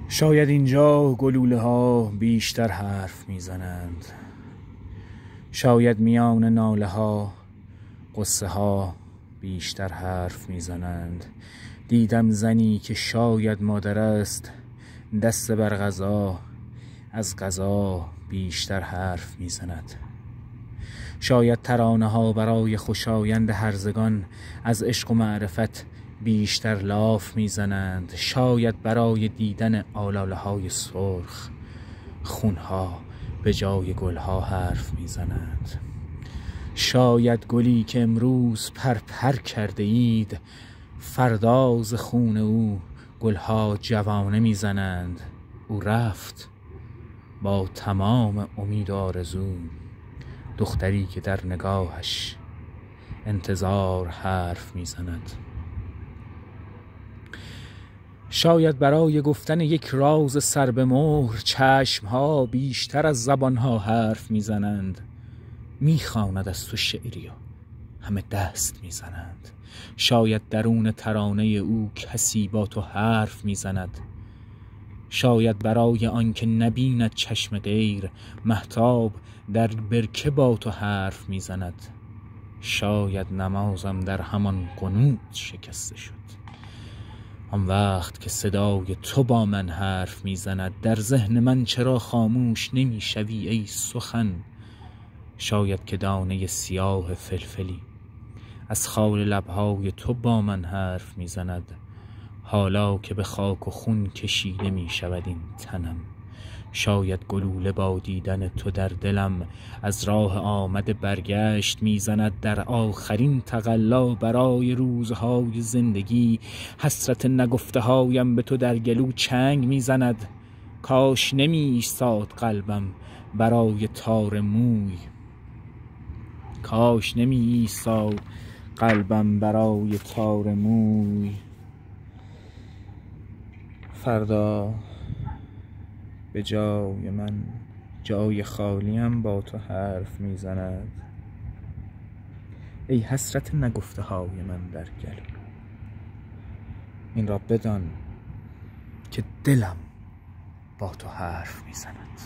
شاید اینجا گلوله ها بیشتر حرف میزنند، شاید میان ناله ها قصه ها بیشتر حرف میزنند. دیدم زنی که شاید مادر است، دست بر غذا از غذا بیشتر حرف میزند. شاید ترانه ها برای خوشایند هرزگان از عشق و معرفت بیشتر لاف میزنند. شاید برای دیدن آلاله های سرخ خونها به جای گلها حرف میزنند. شاید گلی که امروز پر کرده اید، فردا ز خون او گلها جوانه میزنند. او رفت با تمام امید و آرزو، دختری که در نگاهش انتظار حرف میزند. شاید برای گفتن یک راز سر به مهر چشمها بیشتر از زبانها حرف میزنند. میخواند از تو شعری و همه دست میزنند. شاید درون ترانه او کسی با تو حرف میزند. شاید برای آنکه نبیند چشم غیر، مهتاب در برکه با تو حرف میزند. شاید نمازم در همان قنوت شکسته شد، آن وقت که صدای تو با من حرف میزند. در ذهن من چرا خاموش نمیشوی ای سخن؟ شاید که دانه سیاه فلفلی از خال لبهای تو با من حرف میزند. حالا که به خاک و خون کشیده میشود این تنم، شاید گلوله با دیدن تو در دلم از راه آمده برگشت میزند. در آخرین تقلا برای روزهای زندگی حسرت نگفته هایم به تو در گلو چنگ میزند. کاش نمی ایستاد قلبم برای تار موی، کاش نمی ایستاد قلبم برای تار موی. فردا به جای من جای خالیم با تو حرف میزند. ای حسرت نگفته های من در گلو، این را بدان که دلم با تو حرف میزند.